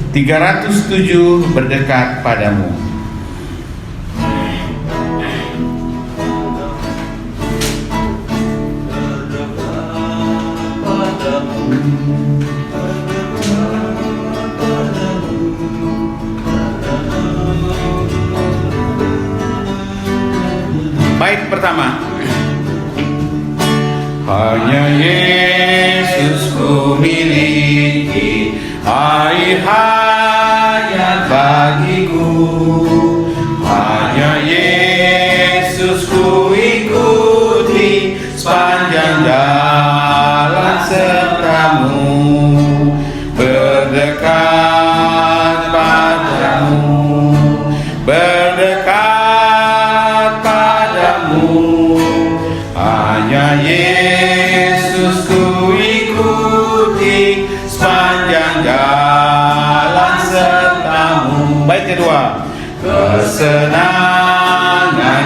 307 berdekat padamu. Bait pertama. Hanya Yesus ku miliki, air hayat bagiku. Hanya Yesus ku ikuti, sepanjang jalan sertamu. Berdekat padamu, berdekat padamu. Hanya Yesus ku ikuti, sepanjang jalan sertamu. Bait kedua. Kesenangan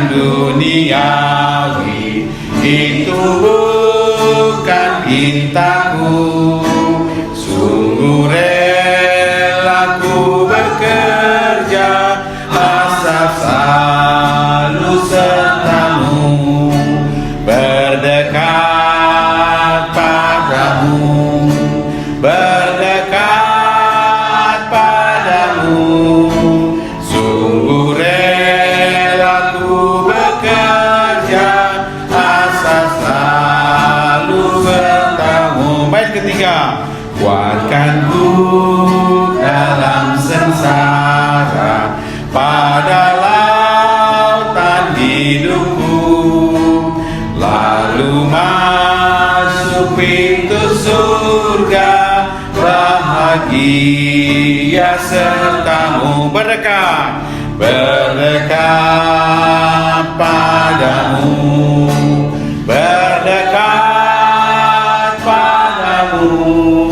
duniawi itu bukan pintaku. Sungguh rela ku bekerja, asal selalu sertamu. Berdekat padamu, berdekat padamu. Sungguh rela ku bekerja, asal selalu bertamu. Bait ketiga. Kuatkan ku dalam sengsara, pada lautan hidupku. Lalu masuk pintu surga, bahagia sertamu. Berdekat, berdekat padamu, berdekat padamu.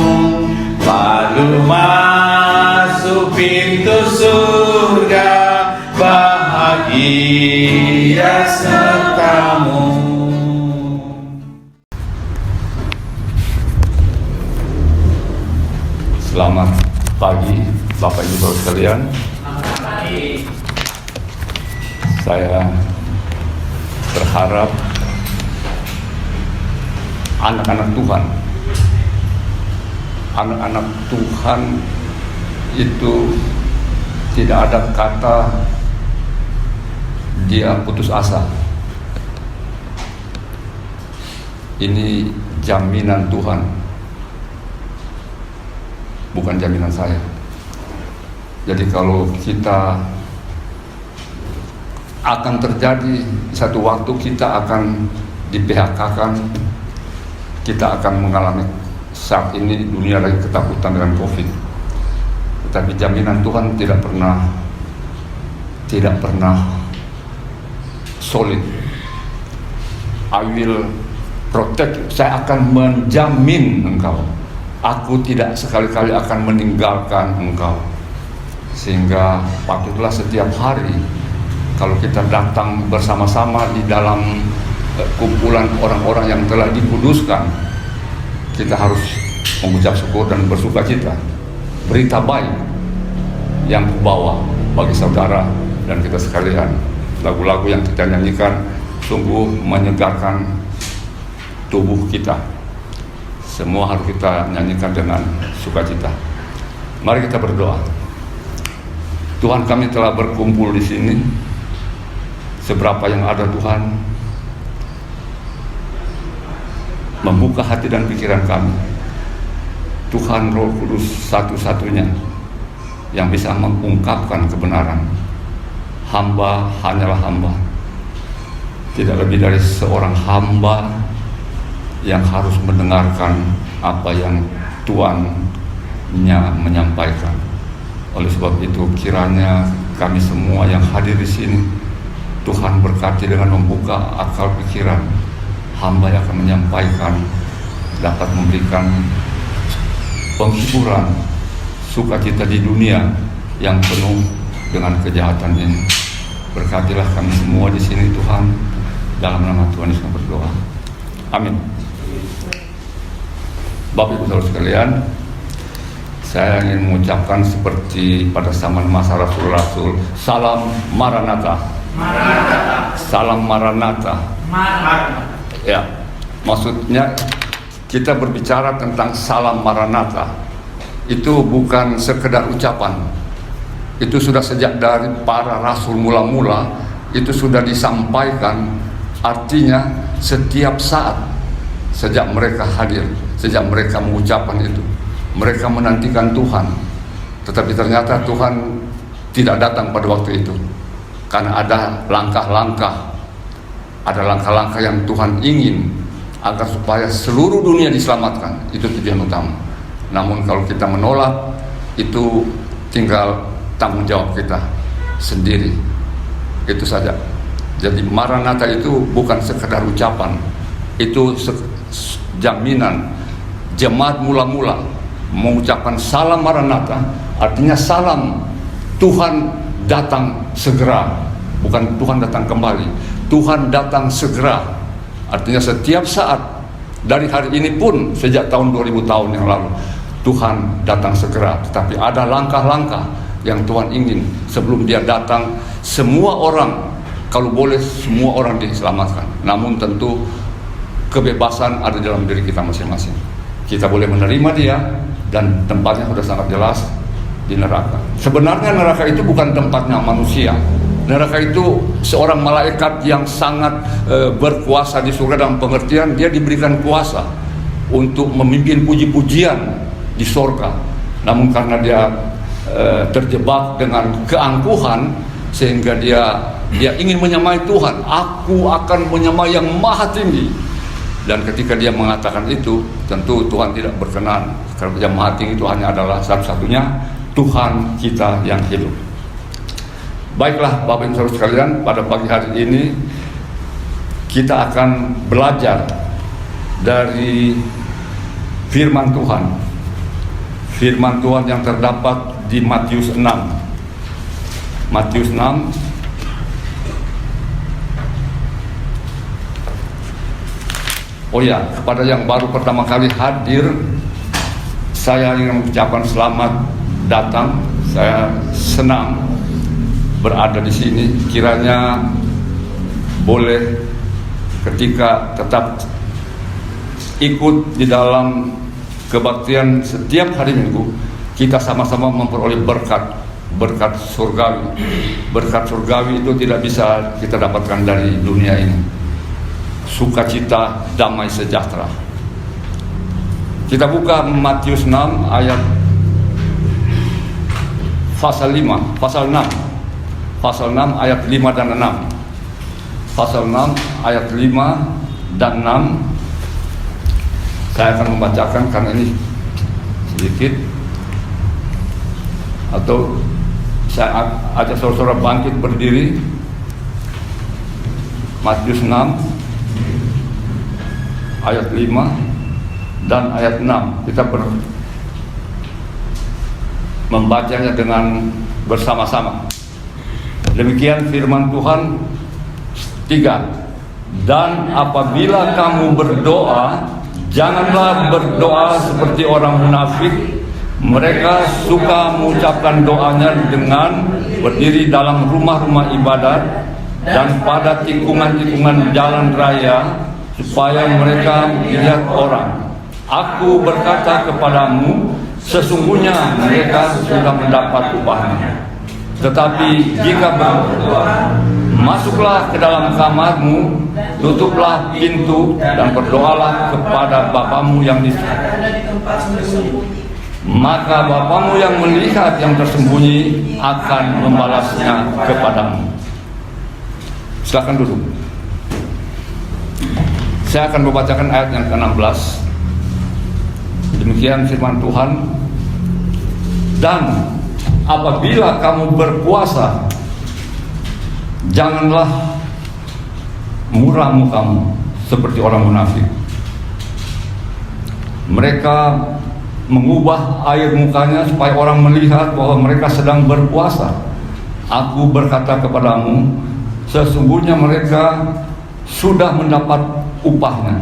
Lalu masuk pintu surga, bahagia sertamu. Selamat pagi Bapak Ibu Saudara sekalian. Saya berharap anak-anak Tuhan itu tidak ada kata dia putus asa. Ini jaminan Tuhan, bukan jaminan saya. Jadi kalau kita akan terjadi satu waktu kita akan di-PHK-kan, kita akan mengalami saat ini dunia lagi ketakutan dengan COVID. Tetapi jaminan Tuhan tidak pernah solid. I will protect. Saya akan menjamin engkau. Aku tidak sekali-kali akan meninggalkan engkau. Sehingga patutlah setiap hari kalau kita datang bersama-sama di dalam kumpulan orang-orang yang telah dikuduskan, kita harus mengucap syukur dan bersuka cita. Berita baik yang kubawa bagi saudara dan kita sekalian. Lagu-lagu yang kita nyanyikan sungguh menyegarkan tubuh kita. Semua harus kita nyanyikan dengan sukacita. Mari kita berdoa. Tuhan, kami telah berkumpul di sini. Seberapa yang ada Tuhan, membuka hati dan pikiran kami. Tuhan Roh Kudus satu-satunya yang bisa mengungkapkan kebenaran. Hamba hanyalah hamba, tidak lebih dari seorang hamba yang harus mendengarkan apa yang Tuannya menyampaikan. Oleh sebab itu kiranya kami semua yang hadir di sini Tuhan berkati dengan membuka akal pikiran hamba yang akan menyampaikan, dapat memberikan penghiburan, sukacita di dunia yang penuh dengan kejahatan ini. Berkatilah kami semua di sini Tuhan, dalam nama Tuhan Yesus berdoa. Amin. Bapak Ibu Saudara sekalian, saya ingin mengucapkan seperti pada zaman masa Rasul-Rasul, salam Maranatha. Salam Maranatha. Ya, maksudnya kita berbicara tentang salam Maranatha. Itu bukan sekedar ucapan. Itu sudah sejak dari para rasul mula-mula, itu sudah disampaikan. Artinya setiap saat sejak mereka hadir, sejak mereka mengucapkan itu, mereka menantikan Tuhan. Tetapi ternyata Tuhan tidak datang pada waktu itu, karena ada langkah-langkah yang Tuhan ingin agar supaya seluruh dunia diselamatkan. Itu tujuan utama. Namun kalau kita menolak, itu tinggal tanggung jawab kita sendiri. Itu saja. Jadi Maranatha itu bukan sekedar ucapan, itu jaminan. Jemaat mula-mula mengucapkan salam Maranatha, artinya salam Tuhan datang segera, bukan Tuhan datang kembali. Tuhan datang segera, artinya setiap saat, dari hari ini pun sejak tahun 2000 tahun yang lalu, Tuhan datang segera. Tetapi ada langkah-langkah yang Tuhan ingin sebelum dia datang. Semua orang, kalau boleh semua orang diselamatkan, namun tentu kebebasan ada dalam diri kita masing-masing. Kita boleh menerima dia, dan tempatnya sudah sangat jelas di neraka. Sebenarnya neraka itu bukan tempatnya manusia. Neraka itu seorang malaikat yang sangat berkuasa di surga, dalam pengertian dia diberikan kuasa untuk memimpin puji-pujian di surga. Namun karena dia terjebak dengan keangkuhan, sehingga dia ingin menyamai Tuhan. Aku akan menyamai yang maha tinggi. Dan ketika dia mengatakan itu, tentu Tuhan tidak berkenan, karena yang maha tinggi itu hanya adalah satu-satunya Tuhan kita yang hidup. Baiklah Bapak Ibu Saudara sekalian, pada pagi hari ini kita akan belajar dari firman Tuhan. Firman Tuhan yang terdapat di Matius 6. Matius 6 Oh ya, kepada yang baru pertama kali hadir, saya ingin mengucapkan selamat datang. Saya senang berada di sini. Kiranya boleh ketika tetap ikut di dalam kebaktian setiap hari Minggu, kita sama-sama memperoleh berkat surgawi. Berkat surgawi itu tidak bisa kita dapatkan dari dunia ini. Sukacita, damai sejahtera. Kita buka Matius 6 ayat pasal 6 ayat 5 dan 6. Pasal 6 ayat 5 dan 6. Saya akan membacakan karena ini sedikit, atau saya ajak saudara-saudara bangkit berdiri. Matius 6 ayat 5 dan ayat 6. Kita membacanya dengan bersama-sama. Demikian firman Tuhan. 3. Dan apabila kamu berdoa, janganlah berdoa seperti orang munafik. Mereka suka mengucapkan doanya dengan berdiri dalam rumah-rumah ibadat dan pada tikungan-tikungan jalan raya, supaya mereka dilihat orang. Aku berkata kepadamu, sesungguhnya mereka sudah mendapat upahnya. Tetapi jika berdoa, masuklah ke dalam kamarmu, tutuplah pintu, dan berdoalah kepada Bapamu yang di surga. Maka Bapamu yang melihat yang tersembunyi akan membalasnya kepadamu. Silakan duduk. Saya akan membacakan ayat yang ke-16. Demikian firman Tuhan. Dan apabila kamu berpuasa, janganlah murah mukamu seperti orang munafik. Mereka mengubah air mukanya supaya orang melihat bahwa mereka sedang berpuasa. Aku berkata kepadamu, sesungguhnya mereka sudah mendapat upahnya.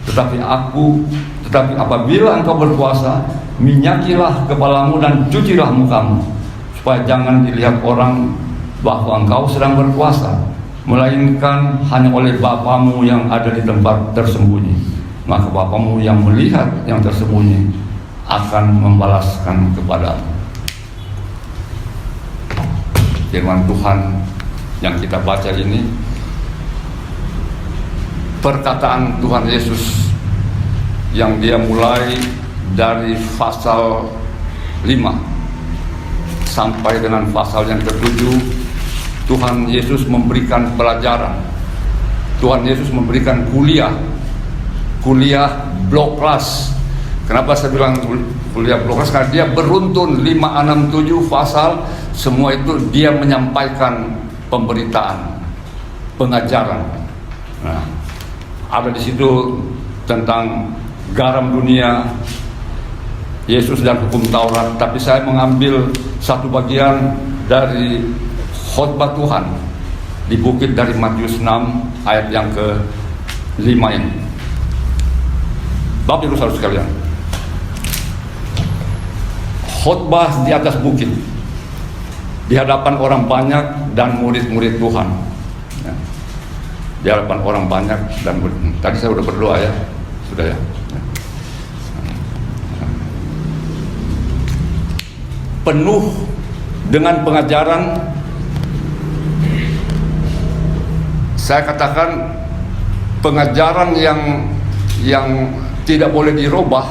Tetapi Tetapi apabila engkau berpuasa, minyakilah kepalamu dan cucilah mukamu, supaya jangan dilihat orang bahwa engkau sedang berpuasa, melainkan hanya oleh Bapamu yang ada di tempat tersembunyi. Maka Bapamu yang melihat yang tersembunyi akan membalaskan kepadamu. Firman Tuhan yang kita baca ini, perkataan Tuhan Yesus yang dia mulai dari pasal 5 sampai dengan pasal yang ke-7. Tuhan Yesus memberikan pelajaran, Tuhan Yesus memberikan kuliah blok kelas. Kenapa saya bilang kuliah blok kelas? Karena dia beruntun 5, 6, 7 pasal. Semua itu dia menyampaikan pemberitaan, pengajaran. Nah, ada di situ tentang garam dunia, Yesus dan hukum Taurat. Tapi saya mengambil satu bagian dari khotbah Tuhan di bukit dari Matius 6 ayat yang ke-5 ini. Bapak Ibu Saudara sekalian, khotbah di atas bukit di hadapan orang banyak dan murid-murid Tuhan. Ya. Di hadapan orang banyak dan murid. Tadi saya sudah berdoa ya, sudah ya. Penuh dengan pengajaran. Saya katakan pengajaran yang tidak boleh dirubah,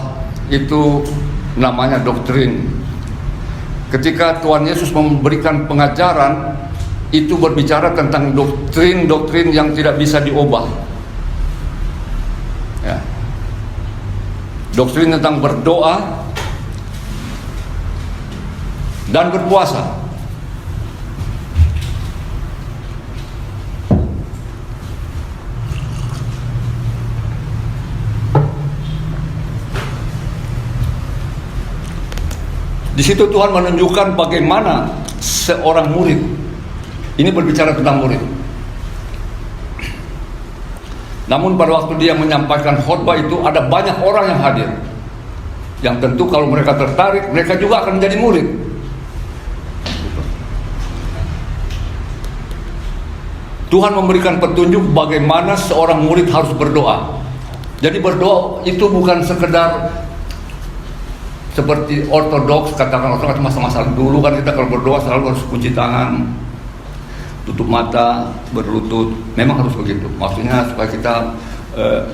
itu namanya doktrin. Ketika Tuhan Yesus memberikan pengajaran, itu berbicara tentang doktrin yang tidak bisa diubah. Ya. Doktrin tentang berdoa dan berpuasa. Di situ Tuhan menunjukkan bagaimana seorang murid, ini berbicara tentang murid. Namun pada waktu dia menyampaikan khotbah itu, ada banyak orang yang hadir, yang tentu kalau mereka tertarik, mereka juga akan menjadi murid. Tuhan memberikan petunjuk bagaimana seorang murid harus berdoa. Jadi berdoa itu bukan sekedar seperti ortodoks, katakan ortodoks masa-masa dulu kan kita kalau berdoa selalu harus cuci tangan, tutup mata, berlutut. Memang harus begitu. Maksudnya supaya kita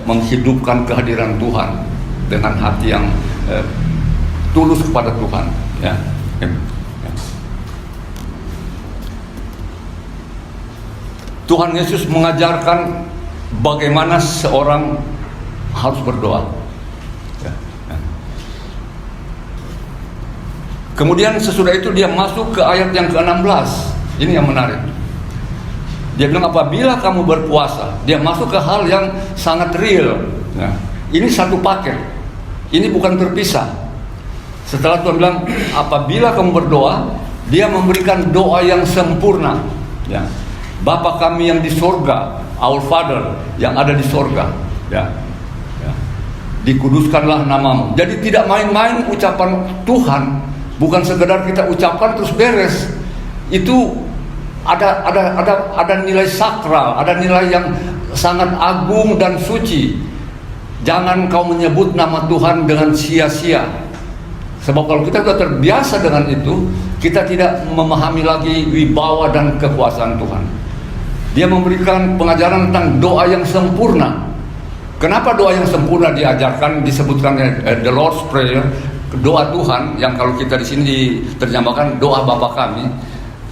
menghidupkan kehadiran Tuhan dengan hati yang tulus kepada Tuhan. Ya. Tuhan Yesus mengajarkan bagaimana seorang harus berdoa. Kemudian sesudah itu dia masuk ke ayat yang ke-16. Ini yang menarik. Dia bilang apabila kamu berpuasa, dia masuk ke hal yang sangat real. Nah, ini satu paket. Ini bukan terpisah. Setelah Tuhan bilang apabila kamu berdoa, dia memberikan doa yang sempurna. Ya. Bapa kami yang di sorga, Our Father yang ada di sorga. Ya. Ya. Dikuduskanlah namamu. Jadi tidak main-main ucapan Tuhan. Bukan sekedar kita ucapkan terus beres. Itu ada nilai sakral, ada nilai yang sangat agung dan suci. Jangan kau menyebut nama Tuhan dengan sia-sia. Sebab kalau kita sudah terbiasa dengan itu, kita tidak memahami lagi wibawa dan kekuasaan Tuhan. Dia memberikan pengajaran tentang doa yang sempurna. Kenapa doa yang sempurna diajarkan, disebutkan the Lord's Prayer, doa Tuhan, yang kalau kita di sini diterjemahkan doa Bapa kami,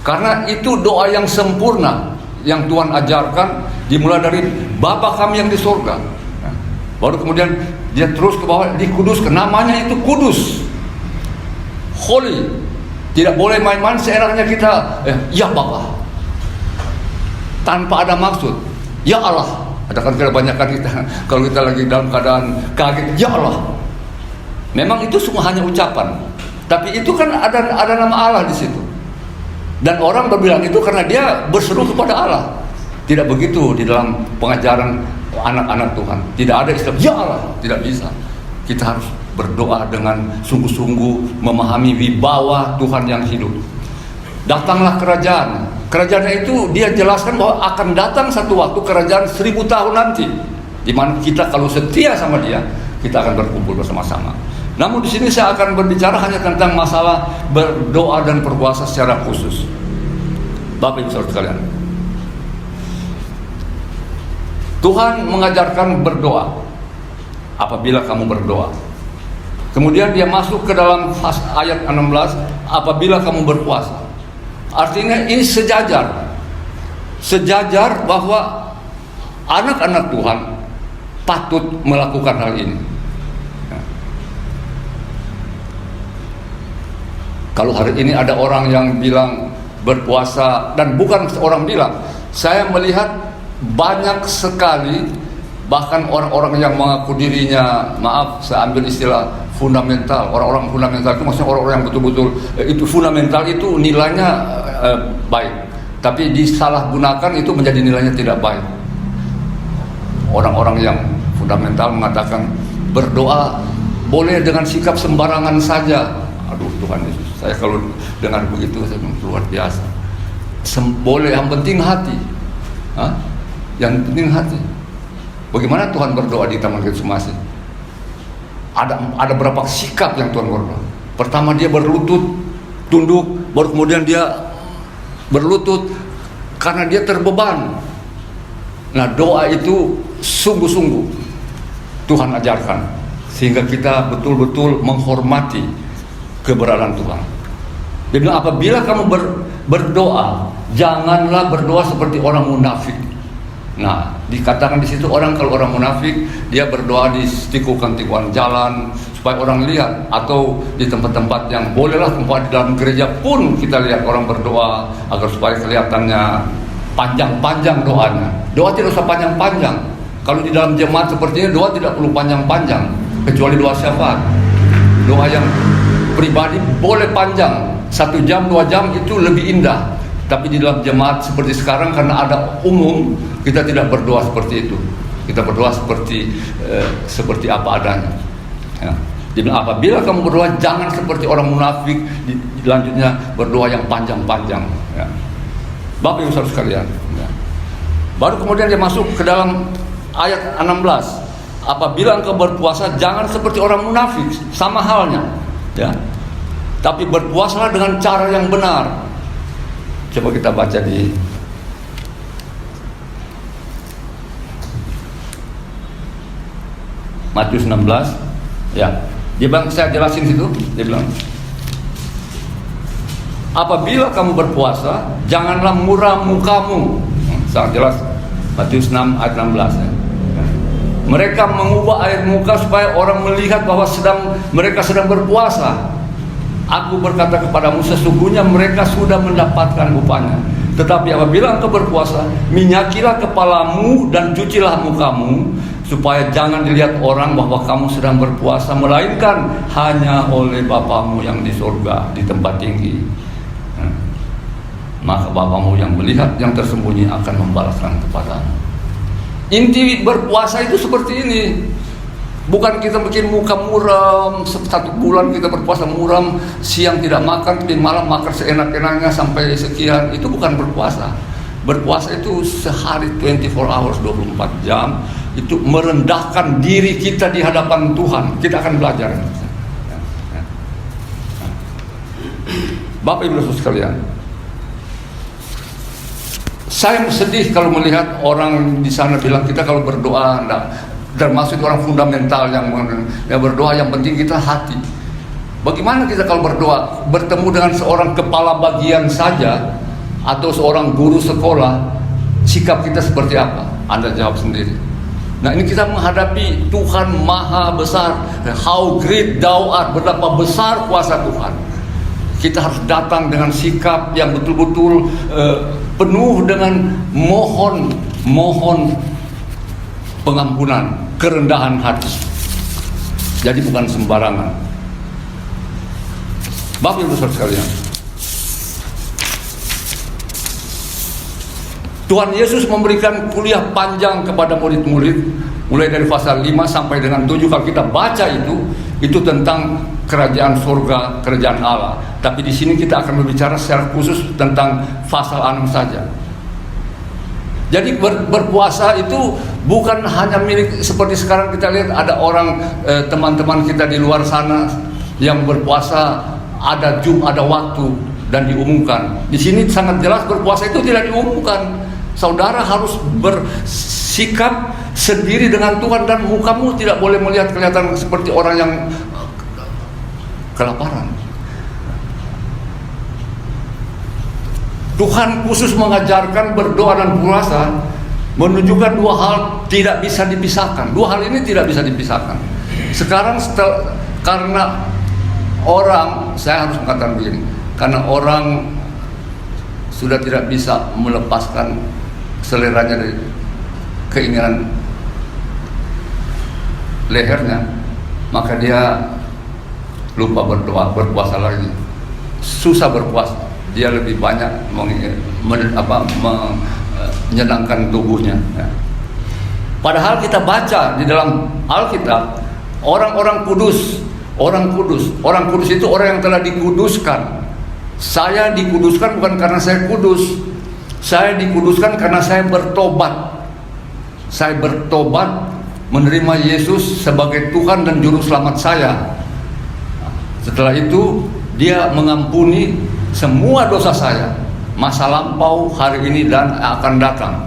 karena itu doa yang sempurna yang Tuhan ajarkan, dimulai dari Bapa kami yang di surga. Baru kemudian dia terus ke bawah, dikuduskan, namanya itu kudus, holy. Tidak boleh main-main seenaknya kita ya Bapa tanpa ada maksud. Ya Allah, ada kan kebanyakan kita kalau kita lagi dalam keadaan kaget, ya Allah. Memang itu semua hanya ucapan, tapi itu kan ada nama Allah di situ. Dan orang berbilang itu karena dia berseru kepada Allah. Tidak begitu di dalam pengajaran anak-anak Tuhan. Tidak ada istilah ya Allah, tidak bisa. kita harus berdoa dengan sungguh-sungguh, memahami wibawa Tuhan yang hidup. Datanglah kerajaan. Kerajaannya itu dia jelaskan bahwa akan datang satu waktu kerajaan 1000 tahun nanti, di mana kita kalau setia sama dia, kita akan berkumpul bersama-sama. Namun di sini saya akan berbicara hanya tentang masalah berdoa dan berpuasa secara khusus. Bapak Ibu Saudara sekalian, Tuhan mengajarkan berdoa apabila kamu berdoa. Kemudian dia masuk ke dalam ayat 16, apabila kamu berpuasa. Artinya ini sejajar bahwa anak-anak Tuhan patut melakukan hal ini. Kalau hari ini ada orang yang bilang berpuasa, dan bukan orang bilang, saya melihat banyak sekali, bahkan orang-orang yang mengaku dirinya, maaf saya ambil istilah fundamental, orang-orang fundamental itu maksudnya orang-orang yang betul-betul itu fundamental, itu nilainya baik, tapi disalahgunakan itu menjadi nilainya tidak baik. Orang-orang yang fundamental mengatakan berdoa boleh dengan sikap sembarangan saja. Aduh Tuhan Yesus, saya kalau dengar begitu saya luar biasa. Boleh, yang penting hati. Yang penting hati. Bagaimana Tuhan berdoa di Taman Getsemani? Ada berapa sikap yang Tuhan berdoa. Pertama dia berlutut, tunduk, baru kemudian dia berlutut karena dia terbeban. Nah, doa itu sungguh-sungguh Tuhan ajarkan sehingga kita betul-betul menghormati keberadaan Tuhan. Dia bilang apabila kamu berdoa, janganlah berdoa seperti orang munafik. Nah, dikatakan di situ kalau orang munafik dia berdoa di tikungan-tikungan jalan supaya orang lihat, atau di tempat-tempat yang bolehlah tempat di dalam gereja pun kita lihat orang berdoa agar supaya kelihatannya panjang-panjang doanya. Doa tidak usah panjang-panjang. Kalau di dalam jemaat sepertinya doa tidak perlu panjang-panjang, kecuali doa syafaat. Doa yang pribadi boleh panjang, 1 jam 2 jam itu lebih indah. Tapi di dalam jemaat seperti sekarang karena ada umum, kita tidak berdoa seperti itu. Kita berdoa seperti apa adanya. Ya. Jadi apabila kamu berdoa jangan seperti orang munafik. Selanjutnya berdoa yang panjang-panjang. Ya. Bapak Ibu Saudara sekalian. Ya. Baru kemudian dia masuk ke dalam ayat 16. Apabila engkau berpuasa jangan seperti orang munafik, sama halnya. Ya. Tapi berpuasalah dengan cara yang benar. Coba kita baca di Matius 16. Ya, dia bilang, saya jelasin situ. Dia bilang, apabila kamu berpuasa, janganlah muram mukamu. Sangat jelas. Matius 6 ayat 16. Ya. Mereka mengubah air muka supaya orang melihat bahwa mereka sedang berpuasa. Aku berkata kepadamu, sesungguhnya mereka sudah mendapatkan upahnya. Tetapi apabila engkau berpuasa, minyakilah kepalamu dan cucilah mukamu, supaya jangan dilihat orang bahwa kamu sedang berpuasa, melainkan hanya oleh Bapamu yang di surga, di tempat tinggi. Maka Bapamu yang melihat yang tersembunyi akan membalaskan kepadamu. Inti berpuasa itu seperti ini. Bukan kita bikin muka muram, 1 bulan kita berpuasa muram, siang tidak makan, tapi malam makan seenak-enaknya sampai sekian. Itu bukan berpuasa. Berpuasa itu sehari 24 hours, 24 jam. Itu merendahkan diri kita di hadapan Tuhan. Kita akan belajar. Bapak Ibu Saudara sekalian, saya sedih kalau melihat orang di sana bilang kita kalau berdoa enggak. Termasuk orang fundamental yang berdoa yang penting kita hati. Bagaimana kita kalau berdoa bertemu dengan seorang kepala bagian saja atau seorang guru sekolah, sikap kita seperti apa? Anda jawab sendiri. Nah, ini kita menghadapi Tuhan Maha Besar. How great thou art, betapa besar kuasa Tuhan. Kita harus datang dengan sikap yang betul-betul penuh dengan mohon pengampunan, kerendahan hati. Jadi bukan sembarangan. Bapak Ibu Saudara sekalian, Tuhan Yesus memberikan kuliah panjang kepada murid-murid, mulai dari pasal 5 sampai dengan 7. Kalau kita baca itu tentang kerajaan surga, kerajaan Allah. Tapi di sini kita akan berbicara secara khusus tentang pasal 6 saja. Jadi berpuasa itu bukan hanya milik seperti sekarang kita lihat ada orang teman-teman kita di luar sana yang berpuasa ada ada waktu dan diumumkan. Di sini sangat jelas berpuasa itu tidak diumumkan. Saudara harus bersikap sendiri dengan Tuhan dan mukamu tidak boleh melihat kelihatan seperti orang yang kelaparan. Tuhan khusus mengajarkan berdoa dan puasa menunjukkan dua hal tidak bisa dipisahkan. Dua hal ini tidak bisa dipisahkan. Sekarang karena orang, saya harus mengatakan begini, karena orang sudah tidak bisa melepaskan seleranya dari keinginan lehernya, maka dia lupa berdoa, berpuasa lagi, susah berpuasa. Dia lebih banyak menyenangkan tubuhnya. Padahal kita baca di dalam Alkitab, orang kudus itu orang yang telah dikuduskan. Saya dikuduskan bukan karena saya kudus. Saya dikuduskan karena saya bertobat. Saya bertobat menerima Yesus sebagai Tuhan dan Juru Selamat saya. Setelah itu Dia mengampuni semua dosa saya, masa lampau, hari ini, dan akan datang.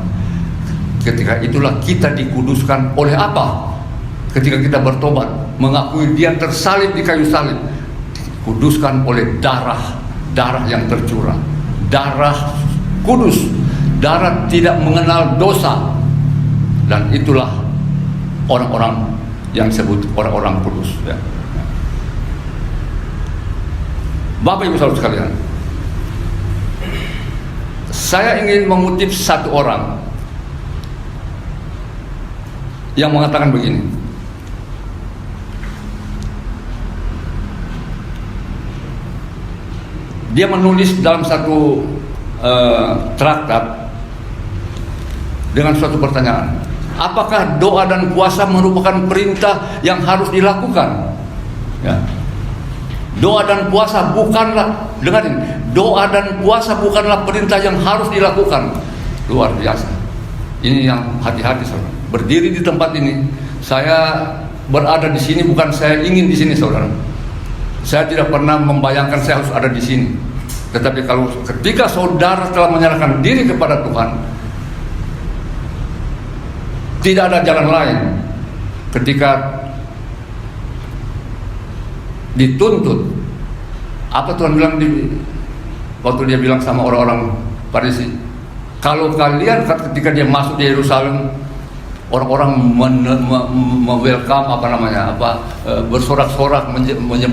Ketika itulah kita dikuduskan oleh apa? Ketika kita bertobat, mengakui Dia tersalib di kayu salib, dikuduskan oleh darah yang tercurah, darah kudus, darah tidak mengenal dosa. Dan itulah orang-orang yang disebut orang-orang kudus, ya. Bapak Ibu saudara sekalian, saya ingin mengutip satu orang yang mengatakan begini. Dia menulis dalam satu traktat dengan suatu pertanyaan. Apakah doa dan puasa merupakan perintah yang harus dilakukan? Ya. Doa dan puasa bukanlah, dengarin, doa dan puasa bukanlah perintah yang harus dilakukan. Luar biasa. Ini yang hati-hati, saudara. Berdiri di tempat ini, saya berada di sini bukan saya ingin di sini, saudara. Saya tidak pernah membayangkan saya harus ada di sini. Tetapi ketika saudara telah menyerahkan diri kepada Tuhan, tidak ada jalan lain. Ketika dituntut, apa Tuhan bilang waktu Dia bilang sama orang-orang Farisi, kalau kalian ketika Dia masuk di Yerusalem, orang-orang welcome bersorak-sorak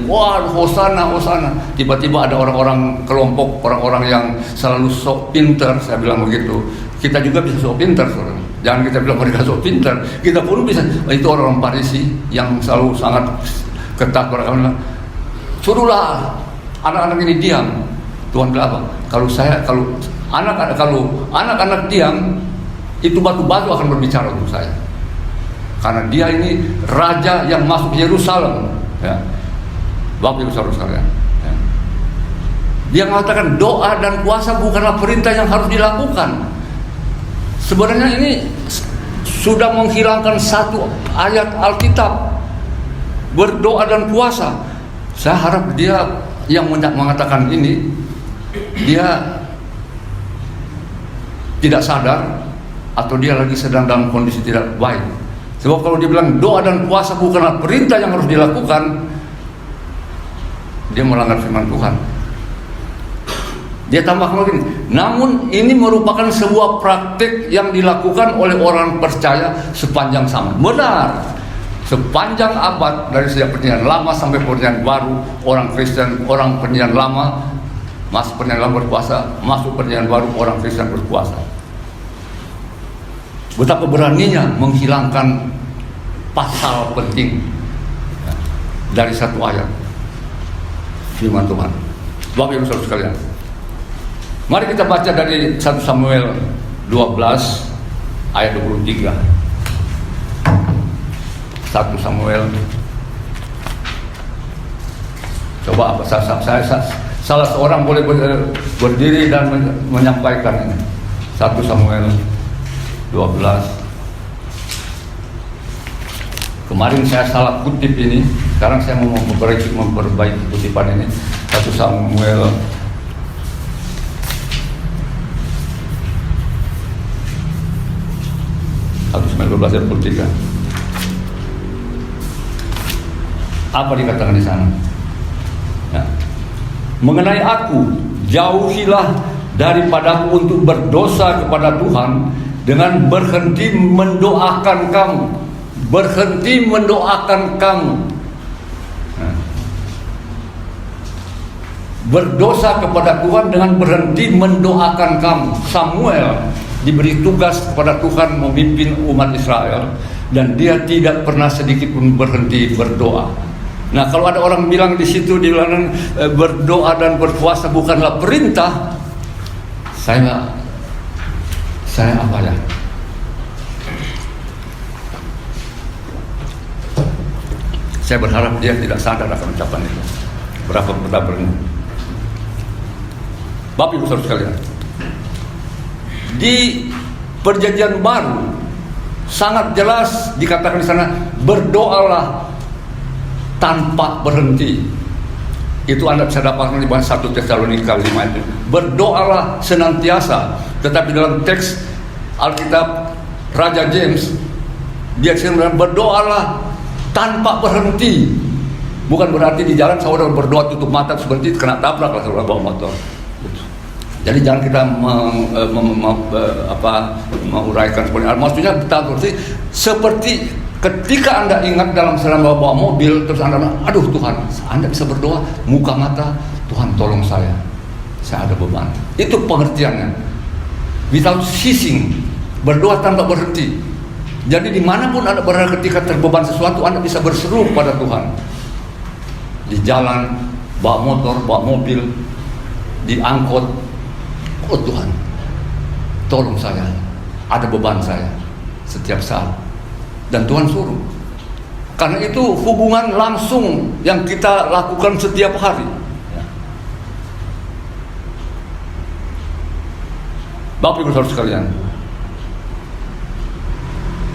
wah hosana. Tiba-tiba ada orang-orang kelompok orang-orang yang selalu sok pintar, saya bilang begitu. Kita juga bisa sok pintar, saudara. Jangan kita bilang mereka sok pintar, kita pun bisa. Itu orang-orang Farisi yang selalu sangat ketat. Suruhlah anak-anak ini diam. Tuhan bilang apa? Kalau anak-anak diam, itu batu-batu akan berbicara untuk saya. Karena Dia ini raja yang masuk Yerusalem. Ya. Bapak Ibu saudara sekalian. Ya. Dia mengatakan doa dan puasa bukanlah perintah yang harus dilakukan. Sebenarnya ini sudah menghilangkan satu ayat Alkitab. Berdoa dan puasa. Saya harap dia yang mengatakan ini, dia tidak sadar atau dia lagi sedang dalam kondisi tidak baik. Sebab kalau dia bilang doa dan puasa bukanlah perintah yang harus dilakukan, dia melanggar firman Tuhan. Dia tambahkan lagi, namun ini merupakan sebuah praktik yang dilakukan oleh orang percaya sepanjang zaman. Benar. Sepanjang abad, dari sejak perjanjian lama sampai perjanjian baru, orang Kristen, orang perjanjian lama masuk perjanjian lama berpuasa, masuk perjanjian baru orang Kristen berpuasa. Betapa beraninya menghilangkan pasal penting dari satu ayat firman Tuhan. Bapak Ibu saudara sekalian, mari kita baca dari 1 Samuel 12 ayat 23. 1 Samuel. Coba apa salah seorang boleh berdiri dan menyampaikan ini. 1 Samuel 12. Kemarin saya salah kutip ini, sekarang saya mau memperbaiki kutipan ini. 1 Samuel 12 ayat 23. Apa dikatakan di sana? Ya. Mengenai aku, jauhilah daripadaku untuk berdosa kepada Tuhan dengan berhenti mendoakan kamu. Berhenti mendoakan kamu. Berdosa kepada Tuhan dengan berhenti mendoakan kamu. Samuel diberi tugas kepada Tuhan memimpin umat Israel, dan dia tidak pernah sedikit pun berhenti berdoa. Nah, kalau ada orang bilang di situ di bilangan berdoa dan berpuasa bukanlah perintah, saya apa ya? Saya berharap dia tidak sadar akan ucapan itu. Berapa benar. Bapak Ibu Saudara sekalian, di Perjanjian Baru sangat jelas dikatakan di sana, berdoalah tanpa berhenti. Itu Anda bisa dapatkan di 1 Tesalonika 5 itu. Berdoalah senantiasa. Tetapi dalam teks Alkitab Raja James, dia bilang berdoalah tanpa berhenti. Bukan berarti di jalan saudara berdoa tutup mata seperti kena tabrak lah saudara bawa motor. Jadi jangan kita menguraikan seperti maksudnya seperti ketika Anda ingat dalam selama bawa mobil terus Anda aduh Tuhan, Anda bisa berdoa muka mata, Tuhan tolong saya ada beban. Itu pengertiannya. Without ceasing, berdoa tanpa berhenti. Jadi dimanapun Anda berada ketika terbeban sesuatu, Anda bisa berseru kepada Tuhan. Di jalan, bawa motor, bawa mobil, di angkot, oh Tuhan, tolong saya, ada beban saya setiap saat. Dan Tuhan suruh. Karena itu hubungan langsung yang kita lakukan setiap hari. Bapak Ibu Saudara sekalian,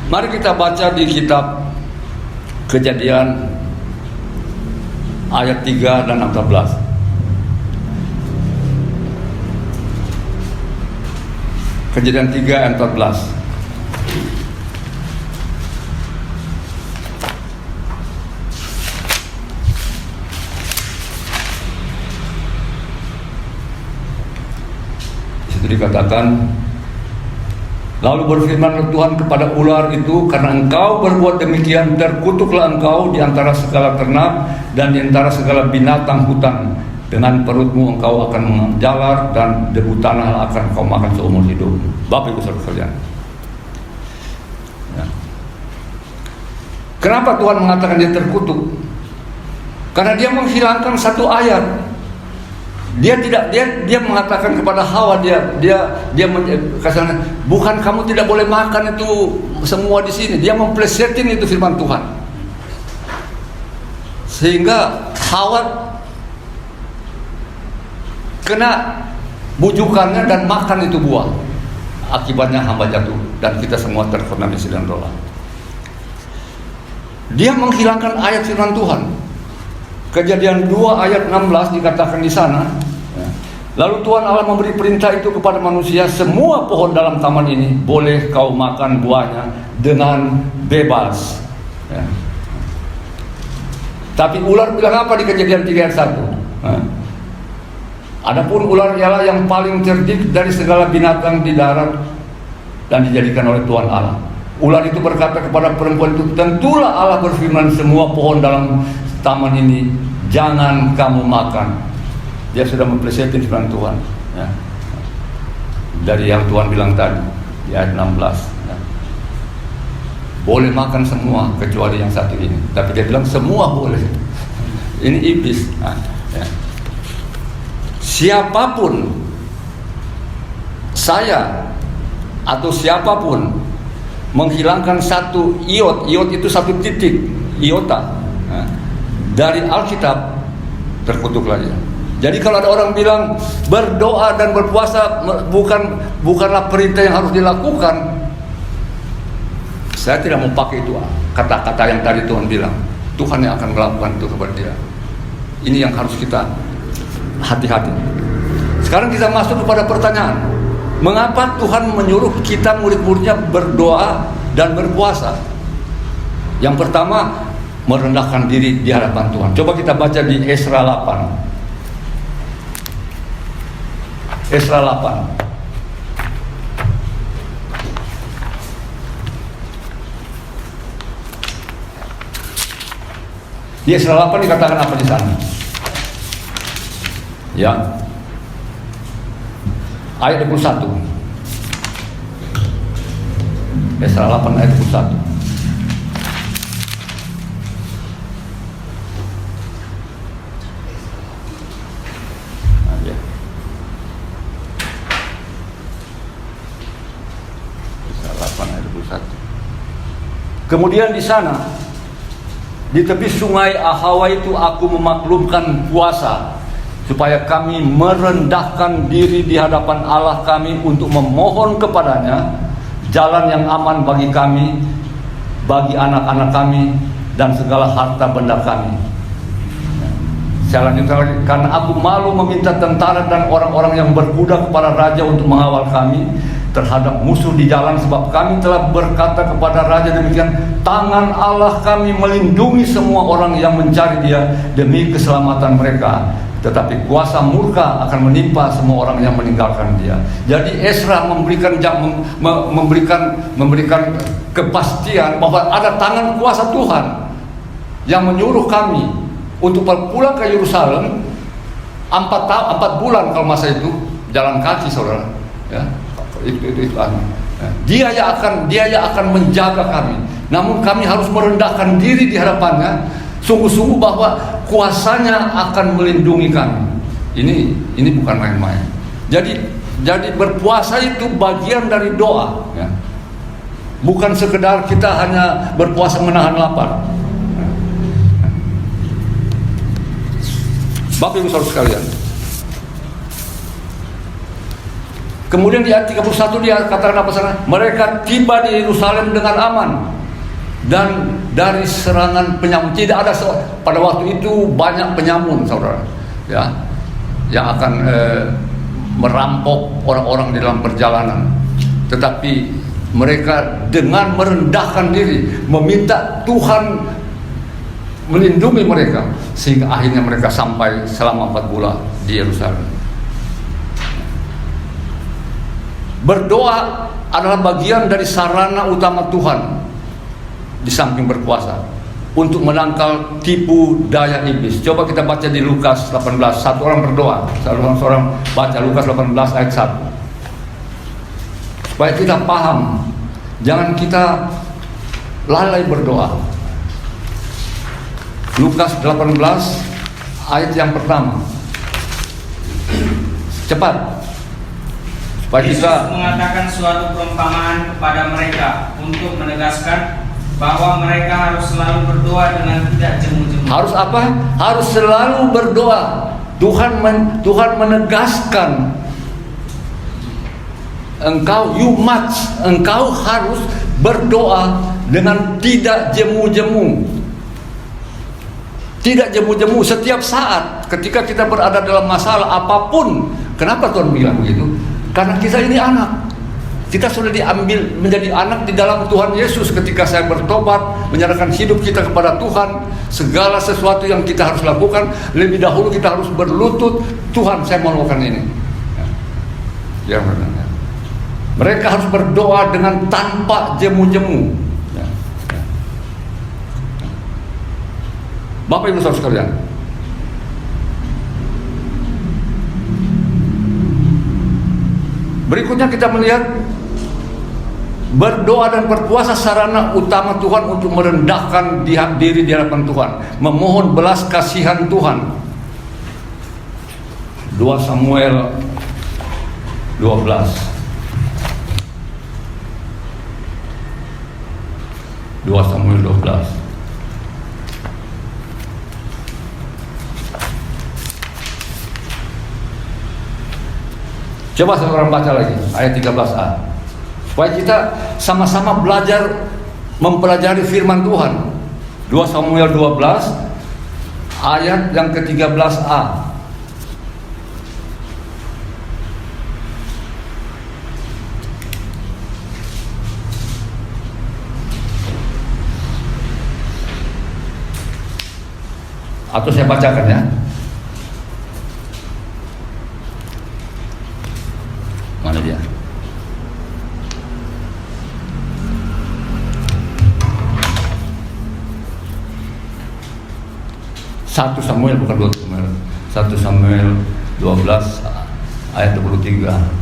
mari kita baca di kitab Kejadian ayat 3 dan 14. Kejadian 3 ayat 14. Dikatakan, lalu berfirman Tuhan kepada ular itu, karena engkau berbuat demikian, terkutuklah engkau di antara segala ternak dan di antara segala binatang hutan. Dengan perutmu engkau akan menjalar dan debu tanah akan kau makan seumur hidup. Bapak Ibu Saudara sekalian, ya. Kenapa Tuhan mengatakan dia terkutuk? Karena dia menghilangkan satu ayat. Dia mengatakan kepada Hawa, kasarnya, bukan kamu tidak boleh makan itu semua di sini. Dia memplesetin itu firman Tuhan, sehingga Hawa kena bujukannya dan makan itu buah. Akibatnya hamba jatuh dan kita semua terkontaminasi dengan dosa. Dia menghilangkan ayat firman Tuhan. Kejadian 2 ayat 16 dikatakan di sana, lalu Tuhan Allah memberi perintah itu kepada manusia, semua pohon dalam taman ini boleh kau makan buahnya dengan bebas. Ya. Tapi ular bilang apa di Kejadian 3 ayat 1? Adapun ular ialah yang paling cerdik dari segala binatang di darat dan dijadikan oleh Tuhan Allah. Ular itu berkata kepada perempuan itu, tentulah Allah berfirman, semua pohon dalam taman ini jangan kamu makan. Dia sudah memplesetin firman Tuhan, ya. Dari yang Tuhan bilang tadi di ayat 16, ya. Boleh makan semua kecuali yang satu ini. Tapi dia bilang semua boleh. Ini iblis, ya. Siapapun, saya, atau siapapun menghilangkan satu iot itu satu titik, iota, dari Alkitab, terkutuklah dia. Jadi kalau ada orang bilang berdoa dan berpuasa bukanlah perintah yang harus dilakukan, saya tidak mau pakai itu kata-kata yang tadi Tuhan bilang. Tuhan yang akan melakukan itu kepada dia. Ini yang harus kita hati-hati. Sekarang kita masuk kepada pertanyaan, mengapa Tuhan menyuruh kita murid-muridnya berdoa dan berpuasa? Yang pertama, merendahkan diri di hadapan Tuhan. Coba kita baca di Esra 8. Esra 8. Di Esra 8 dikatakan apa di sana? Ya. Ayat 21. Esra 8 ayat 21. Kemudian di sana, di tepi sungai Ahawa itu aku memaklumkan puasa, supaya kami merendahkan diri di hadapan Allah kami untuk memohon kepadanya jalan yang aman bagi kami, bagi anak-anak kami, dan segala harta benda kami. Saya lanjutkan lagi, karena aku malu meminta tentara dan orang-orang yang berkuda kepada raja untuk mengawal kami terhadap musuh di jalan, sebab kami telah berkata kepada raja demikian, tangan Allah kami melindungi semua orang yang mencari dia demi keselamatan mereka, tetapi kuasa murka akan menimpa semua orang yang meninggalkan dia. Jadi Esra memberikan kepastian bahwa ada tangan kuasa Tuhan yang menyuruh kami untuk pulang ke Yerusalem 4 bulan kalau masa itu jalan kaki, saudara, ya. Itu dia yang akan menjaga kami. Namun kami harus merendahkan diri di hadapannya, sungguh-sungguh bahwa kuasanya akan melindungi kami. Ini bukan main-main. Jadi berpuasa itu bagian dari doa, ya. Bukan sekedar kita hanya berpuasa menahan lapar. Bapak Ibu Saudara sekalian, kemudian di ayat 31 dia katakan apa sana? Mereka tiba di Yerusalem dengan aman dan dari serangan penyamun. Tidak ada pada waktu itu banyak penyamun, saudara, ya, yang akan merampok orang-orang di dalam perjalanan. Tetapi mereka dengan merendahkan diri meminta Tuhan melindungi mereka, sehingga akhirnya mereka sampai selama 4 bulan di Yerusalem. Berdoa adalah bagian dari sarana utama Tuhan di samping berpuasa untuk menangkal tipu daya iblis. Coba kita baca di Lukas 18. Satu orang berdoa, seorang baca Lukas 18 ayat 1. Supaya kita paham, jangan kita lalai berdoa. Lukas 18 ayat yang pertama. Cepat. Yesus mengatakan suatu perumpamaan kepada mereka untuk menegaskan bahwa mereka harus selalu berdoa dengan tidak jemu-jemu. Harus apa? Harus selalu berdoa. Tuhan menegaskan, engkau harus berdoa dengan tidak jemu-jemu. Tidak jemu-jemu setiap saat ketika kita berada dalam masalah apapun. Kenapa Tuhan bilang begitu? Karena kita ini anak. Kita sudah diambil menjadi anak di dalam Tuhan Yesus. Ketika saya bertobat, menyerahkan hidup kita kepada Tuhan, segala sesuatu yang kita harus lakukan, lebih dahulu kita harus berlutut, Tuhan, saya mau lakukan ini. Ya, benar. Mereka harus berdoa dengan tanpa jemu-jemu. Bapak Ibu Saudara sekalian, berikutnya kita melihat berdoa dan berpuasa sarana utama Tuhan untuk merendahkan diri di hadapan Tuhan, memohon belas kasihan Tuhan. 2 Samuel 12. 2 Samuel 12. Coba seorang baca lagi ayat 13a, supaya kita sama-sama belajar mempelajari firman Tuhan. 2 Samuel 12 ayat yang ke-13a. Atau saya bacakan ya. Mana dia? 1 Samuel, bukan 2 Samuel. 1 Samuel 12 ayat 23.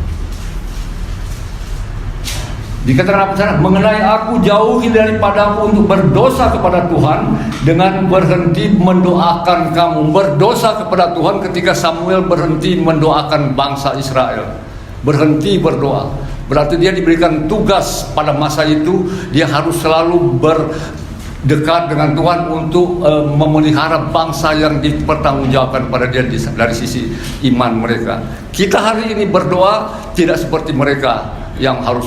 Dikatakan apa sana? Mengenai aku, jauhi daripadaku untuk berdosa kepada Tuhan dengan berhenti mendoakan kamu. Berdosa kepada Tuhan ketika Samuel berhenti mendoakan bangsa Israel. Berhenti berdoa. Berarti dia diberikan tugas pada masa itu, dia harus selalu berdekat dengan Tuhan untuk memelihara bangsa yang dipertanggungjawabkan pada dia dari sisi iman mereka. Kita hari ini berdoa tidak seperti mereka yang harus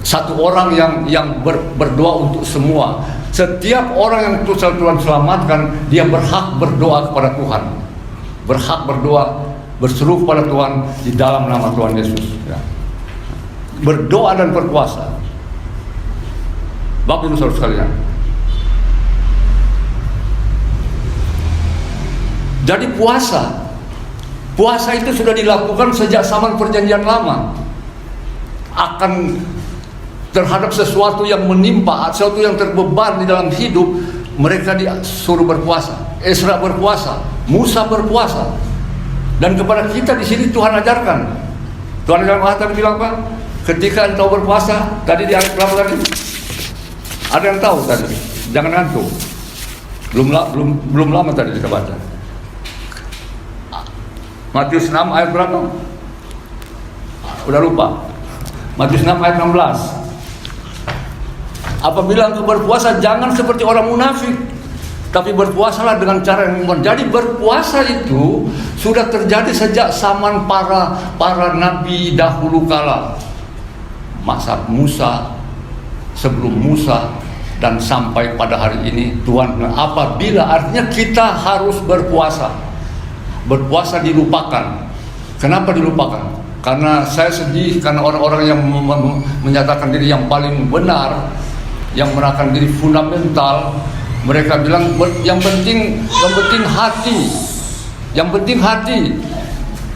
satu orang yang berdoa untuk semua. Setiap orang yang Tuhan selamatkan, dia berhak berdoa kepada Tuhan, berhak berdoa, berseru kepada Tuhan di dalam nama Tuhan Yesus ya. Berdoa dan berpuasa. Bapak Ibu Saudara sekalian, jadi puasa itu sudah dilakukan sejak zaman Perjanjian Lama. Akan terhadap sesuatu yang menimpa, sesuatu yang terbeban di dalam hidup, mereka disuruh berpuasa. Ezra berpuasa, Musa berpuasa, dan kepada kita di sini Tuhan ajarkan. Tuhan dalam ayat tadi bilang apa? Ketika engkau berpuasa, tadi di ayat berapa tadi? Ada yang tahu tadi? Jangan ngantuk. Belum lama tadi kita baca. Matius 6 ayat berapa? Udah lupa. Matius 6 ayat 16. Apabila engkau berpuasa, jangan seperti orang munafik, tapi berpuasalah dengan cara yang benar. Jadi berpuasa itu sudah terjadi sejak zaman para nabi dahulu kala. Masa Musa, sebelum Musa, dan sampai pada hari ini Tuhan. Apabila artinya kita harus berpuasa. Berpuasa dilupakan. Kenapa dilupakan? Karena saya sedih karena orang-orang yang menyatakan diri yang paling benar, yang menyatakan diri fundamental, mereka bilang yang penting hati. Yang penting hati.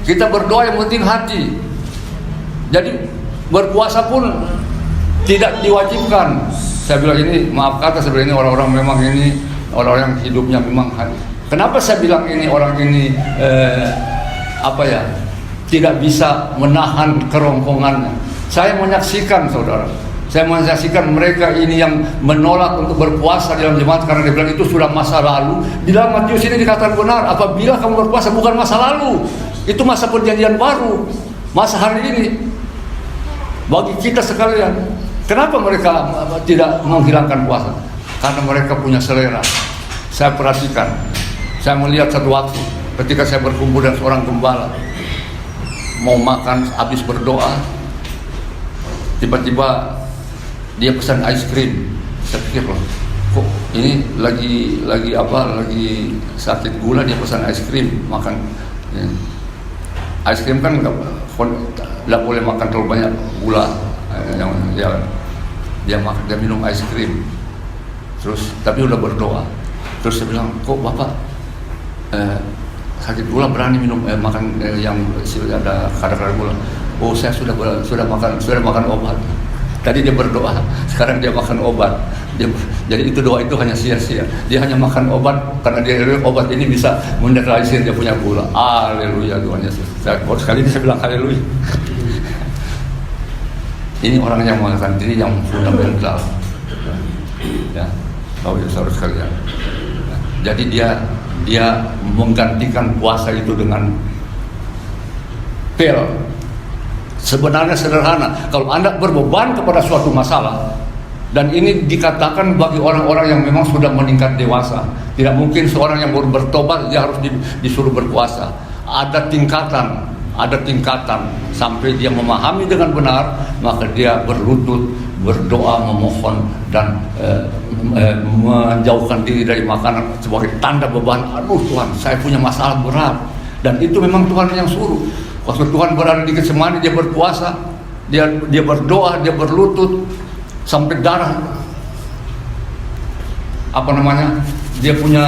Kita berdoa yang penting hati. Jadi berpuasa pun tidak diwajibkan. Saya bilang ini, maaf kata sebenarnya orang-orang memang ini orang-orang yang hidupnya memang hati. Kenapa saya bilang ini orang ini tidak bisa menahan kerongkongannya? Saya menyaksikan saudara, saya menyaksikan mereka ini yang menolak untuk berpuasa dalam jemaat karena dia bilang itu sudah masa lalu. Di dalam Matius ini dikatakan benar, apabila kamu berpuasa bukan masa lalu, itu masa perjanjian baru, masa hari ini. Bagi kita sekalian, kenapa mereka tidak menghilangkan puasa? Karena mereka punya selera. Saya perhatikan, saya melihat satu waktu ketika saya berkumpul dengan seorang gembala mau makan, habis berdoa, tiba-tiba dia pesan es krim. Saya pikir loh, kok ini lagi sakit gula dia pesan es krim makan. Ya. Es krim kan nggak boleh makan terlalu banyak gula. Dia minum es krim. Terus tapi udah berdoa. Terus saya bilang, kok bapak sakit gula berani minum makan yang ada kadar-kadar gula? Oh saya sudah makan obat. Tadi dia berdoa, sekarang dia makan obat. Jadi itu doa itu hanya sia-sia. Dia hanya makan obat karena dia obat ini bisa menetralisir dia punya gula. Haleluya Tuhan Yesus. Sekali ini saya bilang haleluya. Ini orang yang mengatakan diri yang fundamental. Ya, Bapak Ibu Saudara sekalian. Jadi dia menggantikan puasa itu dengan pil. Sebenarnya sederhana. Kalau Anda berbeban kepada suatu masalah, Dan ini dikatakan bagi orang-orang yang memang sudah meningkat dewasa. Tidak mungkin seorang yang baru bertobat dia harus disuruh berpuasa. Ada tingkatan sampai dia memahami dengan benar, maka dia berlutut, berdoa, memohon dan menjauhkan diri dari makanan sebagai tanda beban. Aduh Tuhan, saya punya masalah berat. Dan itu memang Tuhan yang suruh. Waktu Tuhan berada di Getsemani, dia berpuasa, dia berdoa, dia berlutut sampai darah, dia punya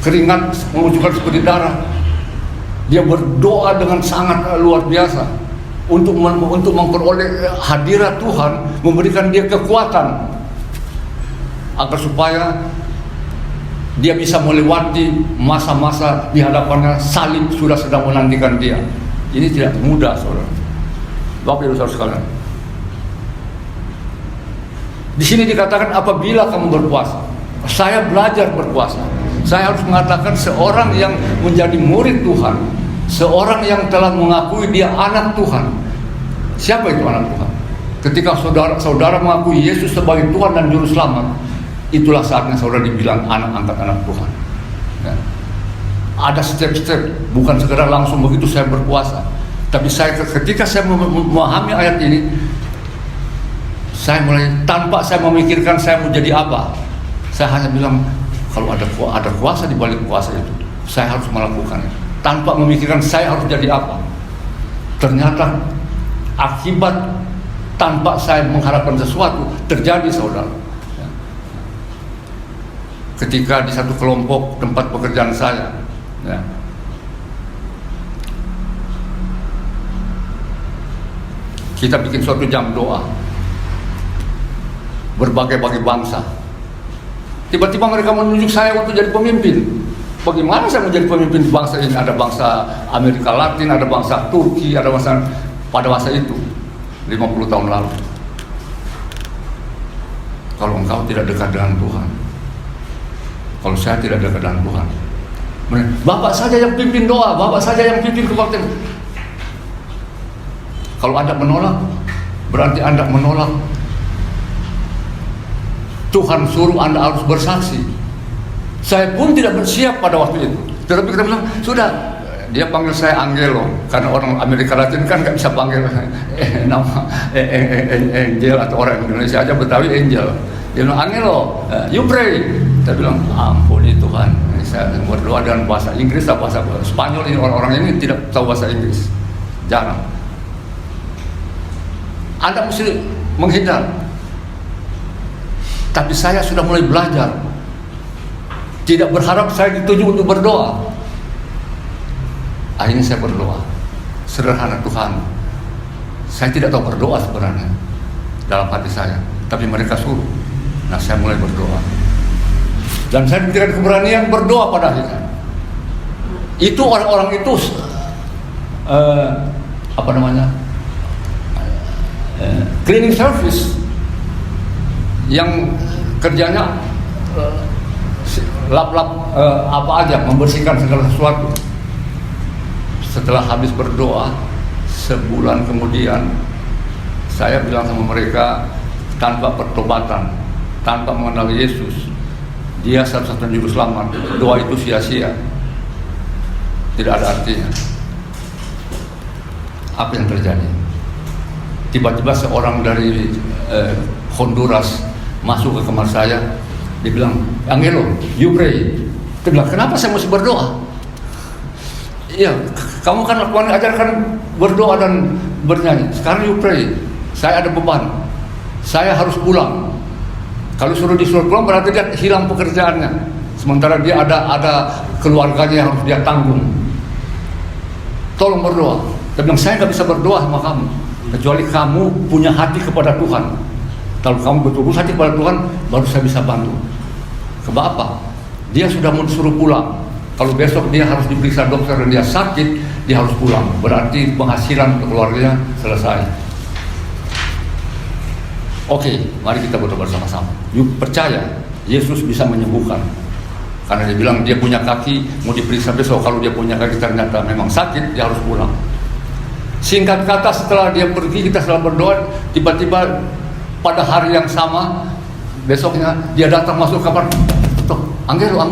keringat mengucurkan seperti darah. Dia berdoa dengan sangat luar biasa untuk memperoleh hadirat Tuhan, memberikan dia kekuatan agar supaya dia bisa melewati masa-masa di hadapannya. Salib sudah sedang menantikan dia. Ini tidak mudah, saudara. Bapak Ibu saudara sekalian. Di sini dikatakan apabila kamu berpuasa. Saya belajar berpuasa. Saya harus mengatakan seorang yang menjadi murid Tuhan, seorang yang telah mengakui dia anak Tuhan. Siapa itu anak Tuhan? Ketika saudara mengakui Yesus sebagai Tuhan dan Juru Selamat, itulah saatnya saudara dibilang anak angkat anak Tuhan. Ya. Ada step-step, bukan sekedar langsung begitu saya berpuasa. Tapi ketika saya memahami ayat ini, saya mulai tanpa saya memikirkan saya mau jadi apa. Saya hanya bilang kalau ada kuasa di balik kuasa itu, saya harus melakukannya. Tanpa memikirkan saya harus jadi apa. Ternyata akibat tanpa saya mengharapkan sesuatu terjadi, saudara. Ketika di satu kelompok tempat pekerjaan saya, ya, kita bikin suatu jam doa berbagai bangsa. Tiba-tiba mereka menunjuk saya untuk jadi pemimpin. Bagaimana saya menjadi pemimpin bangsa ini? Ada bangsa Amerika Latin, ada bangsa Turki, ada bangsa pada masa itu 50 tahun lalu. Kalau engkau tidak dekat dengan Tuhan, kalau saya tidak dekat dengan Tuhan, Bapak saja yang pimpin doa, Bapak saja yang pimpin kebaktian. Kalau Anda menolak, berarti Anda menolak. Tuhan suruh Anda harus bersaksi. Saya pun tidak bersiap pada waktu itu. Tetapi kita bilang, sudah. Dia panggil saya Angelo, karena orang Amerika Latin kan nggak bisa panggil nama Angel atau orang Indonesia aja Betawi Angel. Dia bilang, Angelo, you pray. Saya bilang, ampuni Tuhan, saya berdoa dengan bahasa Inggris atau bahasa Spanyol. Ini orang-orang ini tidak tahu bahasa Inggris, jarang. Anda mesti menghindar. Tapi saya sudah mulai belajar, tidak berharap saya dituju untuk berdoa. Akhirnya saya berdoa, sederhana, Tuhan, saya tidak tahu berdoa sebenarnya dalam hati saya, tapi mereka suruh. Nah, saya mulai berdoa, dan saya diberikan keberanian berdoa pada akhirnya. Itu orang-orang itu cleaning service yang kerjanya lap-lap apa aja, membersihkan segala sesuatu. Setelah habis berdoa, sebulan kemudian saya bilang sama mereka, tanpa pertobatan, tanpa mengenal Yesus, dia satu-satunya juru selamat, doa itu sia-sia, tidak ada artinya. Apa yang terjadi? Tiba-tiba seorang dari Honduras masuk ke kamar saya. Dia bilang, Angelo, you pray. Dia bilang, kenapa saya mesti berdoa? Iya, kamu kan ajarkan berdoa dan bernyanyi. Sekarang you pray. Saya ada beban, saya harus pulang. Kalau disuruh pulang berarti dia hilang pekerjaannya. Sementara dia ada keluarganya yang harus dia tanggung. Tolong berdoa. Dia bilang, saya nggak bisa berdoa sama kamu kecuali kamu punya hati kepada Tuhan. Kalau kamu betul-betul hati kepada Tuhan, baru saya bisa bantu. Keba apa? Dia sudah mau disuruh pulang. Kalau besok dia harus diperiksa dokter dan dia sakit, dia harus pulang. Berarti penghasilan untuk keluarganya selesai. Oke, mari kita berdoa bersama-sama. Yuk percaya, Yesus bisa menyembuhkan. Karena dia bilang dia punya kaki, mau diperiksa besok. Kalau dia punya kaki ternyata memang sakit, dia harus pulang. Singkat kata, setelah dia pergi, kita setelah berdoa, tiba-tiba pada hari yang sama, besoknya dia datang masuk kamar, "Toh, Angelo,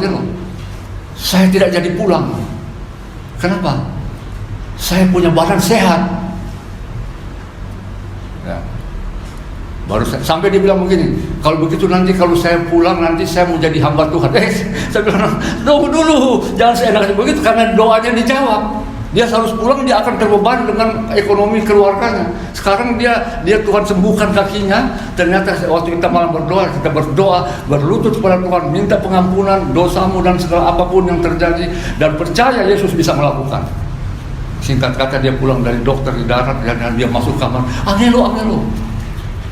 saya tidak jadi pulang. Kenapa? Saya punya badan sehat." Ya. Baru sampai dia bilang begini, "Kalau begitu nanti kalau saya pulang nanti saya mau jadi hamba Tuhan." Saya bilang, "Tunggu dulu, jangan seenaknya begitu, karena doanya dijawab. Dia harus pulang, dia akan terbeban dengan ekonomi keluarganya. Sekarang dia Tuhan sembuhkan kakinya. Ternyata waktu kita malam kita berdoa, berlutut kepada Tuhan, minta pengampunan dosamu dan segala apapun yang terjadi, dan percaya Yesus bisa melakukan." Singkat kata dia pulang dari dokter di darat dan dia masuk kamar, Angelo,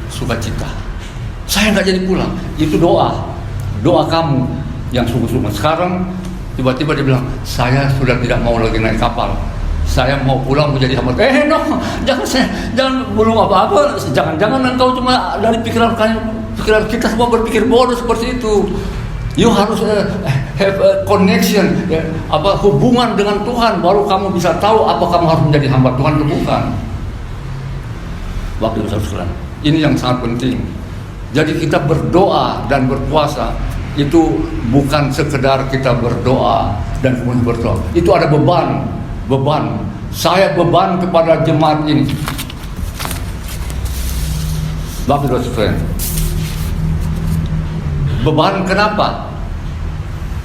sukacita. Saya nggak jadi pulang. Itu doa kamu yang sungguh-sungguh. Sekarang tiba-tiba dia bilang, "Saya sudah tidak mau lagi naik kapal. Saya mau pulang menjadi hamba." No, jangan belum apa-apa. Jangan engkau cuma dari pikiran kita semua berpikir bodoh seperti itu. You harus have a connection, hubungan dengan Tuhan, baru kamu bisa tahu apa kamu harus menjadi hamba Tuhan atau bukan. Bapak Ibu Saudara, ini yang sangat penting. Jadi kita berdoa dan berpuasa itu bukan sekedar kita berdoa dan kemudian berdoa. Itu ada beban. Saya beban kepada jemaat ini. Bapak Ibu Saudara, beban kenapa?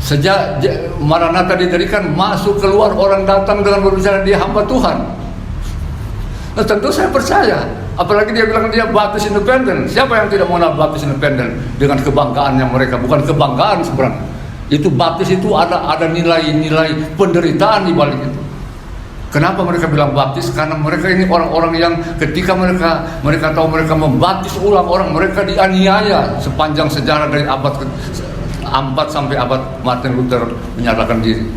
Sejak Maranatha didirikan, masuk keluar orang datang dengan berbicara dia hamba Tuhan. Nah, tentu saya percaya. Apalagi dia bilang dia baptis independen. Siapa yang tidak mau baptis independen dengan kebanggaannya mereka? Bukan kebanggaan sebenarnya. Itu baptis itu ada nilai-nilai penderitaan di balik itu. Kenapa mereka bilang baptis? Karena mereka ini orang-orang yang ketika mereka tahu mereka membaptis ulang orang, mereka dianiaya sepanjang sejarah dari abad ke-4 sampai abad Martin Luther menyatakan diri.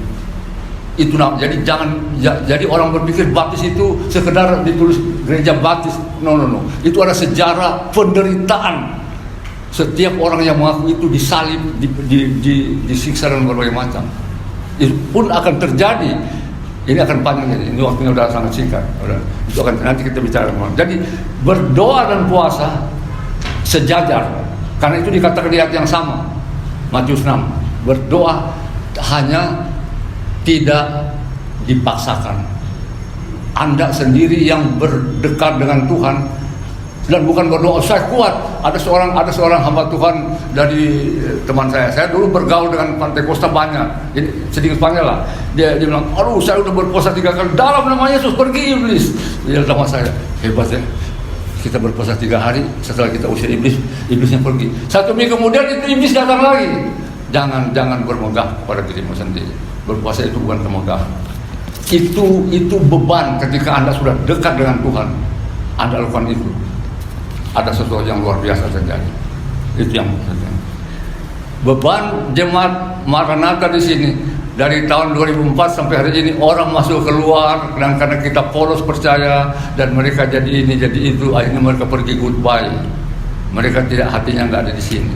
Itu jadi orang berpikir baptis itu sekedar ditulis gereja baptis. No. Itu ada sejarah penderitaan. Setiap orang yang mengaku itu disalib, disiksa dan berbagai macam. Itu pun akan terjadi. Ini akan panjang, ini waktunya sudah sangat singkat. Itu akan nanti kita bicara. Jadi berdoa dan puasa sejajar, karena itu dikatakan di ayat yang sama, Matius 6. Berdoa hanya tidak dipaksakan. Anda sendiri yang berdekat dengan Tuhan dan bukan berdoa saya kuat. Ada seorang hamba Tuhan dari teman saya. Saya dulu bergaul dengan Pantai Costa banyak. Jadi sedikit panggil lah. Dia bilang, "Aduh, saya udah berpuasa 3 kali dalam nama Yesus, pergi iblis." Dia sama saya, "Hebat ya. Kita berpuasa 3 hari, setelah kita usir iblisnya pergi. 1 minggu kemudian itu iblis datang lagi." Jangan bermegah pada dirimu sendiri. Berpuasa itu bukan kemegahan. Itu beban ketika Anda sudah dekat dengan Tuhan. Anda lakukan itu. Ada sesuatu yang luar biasa terjadi. Itu yang terjadi. Beban jemaat Maranatha di sini dari tahun 2004 sampai hari ini orang masuk keluar, dan karena kita polos percaya dan mereka jadi ini jadi itu, akhirnya mereka pergi goodbye. Mereka tidak, hatinya nggak ada di sini.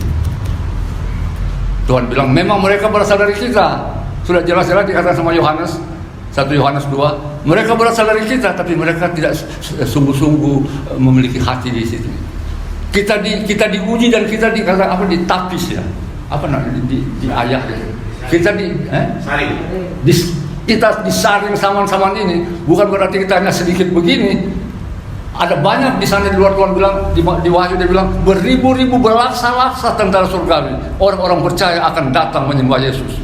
Tuhan bilang memang mereka berasal dari kita. Sudah jelas-jelas dikatakan sama Yohanes 1 Yohanes 2, mereka berasal dari kita, tapi mereka tidak sungguh-sungguh memiliki hati di situ. Kita diuji dan kita dikatakan ditapis ya, diayak ya. Kita disaring saman-saman ini, bukan berarti kita hanya sedikit begini. Ada banyak di sana di luar. Tuhan bilang di Wahyu, dia bilang beribu-ribu berlaksa-laksa tentara surgawi. Orang-orang percaya akan datang menyembah Yesus.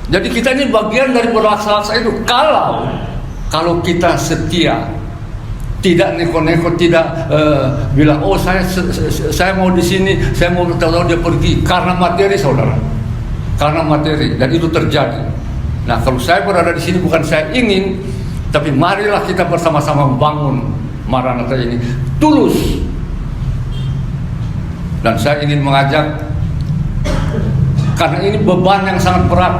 Jadi kita ini bagian dari berlaksa-laksa itu. Kalau kita setia, tidak neko-neko, tidak bilang saya mau di sini, saya mau tahu dia pergi karena materi, saudara, karena materi, dan itu terjadi. Nah, kalau saya berada di sini bukan saya ingin, tapi marilah kita bersama-sama bangun Maranatha ini tulus. Dan saya ingin mengajak, karena ini beban yang sangat berat.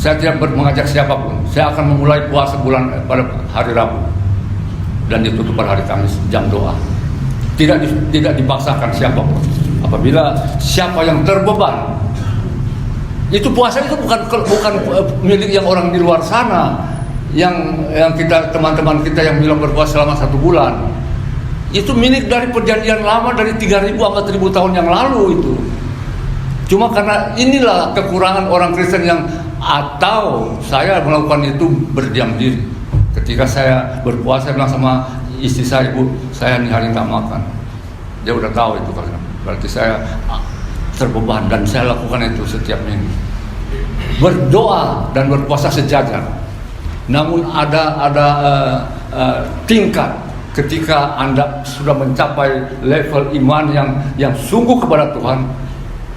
Saya tidak mengajak siapapun. Saya akan memulai puasa pada hari Rabu dan ditutup pada hari Kamis jam doa. Tidak dipaksakan siapapun. Apabila siapa yang terbeban, itu puasa itu bukan milik yang orang di luar sana, yang kita teman-teman kita yang bilang berpuasa selama 1 bulan. Itu milik dari perjanjian lama dari 3.000 sampai 1.000 tahun yang lalu itu. Cuma karena inilah kekurangan orang Kristen yang, atau saya melakukan itu berdiam diri. Ketika saya berpuasa, bilang sama istri saya, "Bu, saya nih hari nggak makan." Dia udah tahu itu karena berarti saya terbeban, dan saya lakukan itu setiap minggu. Berdoa dan berpuasa sejajar. Namun ada tingkat ketika Anda sudah mencapai level iman yang sungguh kepada Tuhan,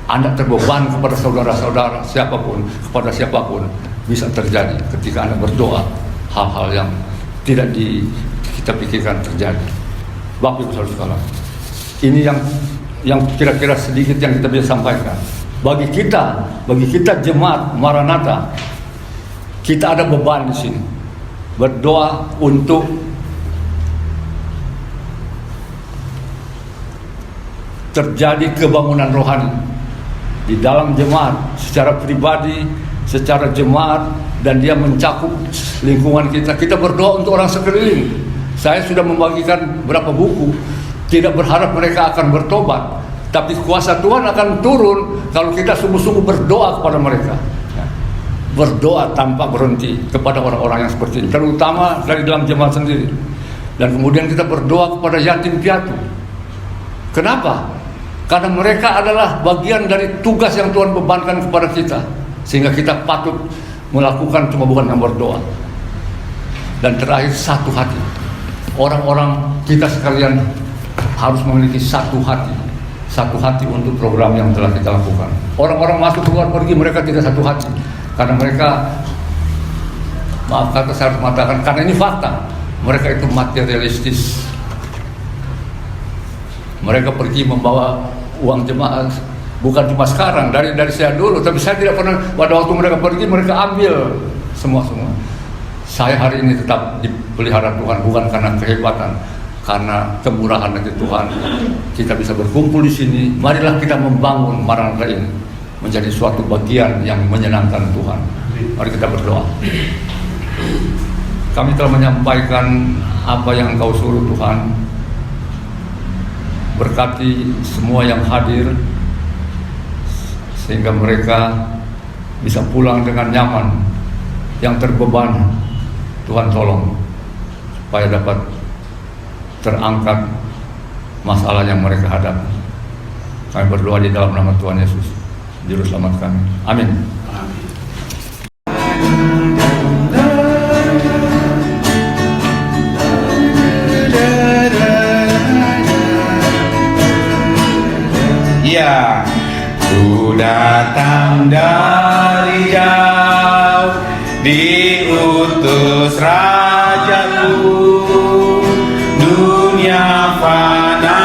Anda terbeban kepada saudara-saudara kepada siapapun. Bisa terjadi ketika Anda berdoa hal-hal yang tidak kita pikirkan terjadi. Bapak Ibu Saudara sekalian, ini yang kira-kira sedikit yang kita bisa sampaikan. Bagi kita jemaat Maranatha, kita ada beban di sini. Berdoa untuk terjadi kebangunan rohani di dalam jemaat, secara pribadi, secara jemaat, dan dia mencakup lingkungan kita. Kita berdoa untuk orang sekeliling. Saya sudah membagikan beberapa buku, tidak berharap mereka akan bertobat, tapi kuasa Tuhan akan turun kalau kita sungguh-sungguh berdoa kepada mereka. Berdoa tanpa berhenti kepada orang-orang yang seperti ini, terutama dari dalam jemaat sendiri. Dan kemudian kita berdoa kepada yatim piatu. Kenapa? Karena mereka adalah bagian dari tugas yang Tuhan bebankan kepada kita, sehingga kita patut melakukan cuma bukan yang berdoa. Dan terakhir, satu hati. Orang-orang kita sekalian harus memiliki satu hati untuk program yang telah kita lakukan. Orang-orang masuk keluar pergi, mereka tidak satu hati, karena mereka, maaf kata saya harus mengatakan, karena ini fakta, mereka itu materialistis. Mereka pergi membawa uang jemaah, bukan cuma sekarang, dari saya dulu, tapi saya tidak pernah, pada waktu mereka pergi, mereka ambil semua. Saya hari ini tetap dipelihara Tuhan, bukan karena kehebatan, karena kemurahan dari Tuhan. Kita bisa berkumpul di sini. Marilah kita membangun Maranatha ini menjadi suatu bagian yang menyenangkan Tuhan. Mari kita berdoa. Kami telah menyampaikan apa yang Engkau suruh Tuhan. Berkati semua yang hadir, sehingga mereka bisa pulang dengan nyaman. Yang terbeban, Tuhan tolong supaya dapat terangkat masalah yang mereka hadapi. Kami berdoa di dalam nama Tuhan Yesus, Juru Selamat kami. Amin. Ya, ku datang dari jauh, diutus Rajaku. Dunia fana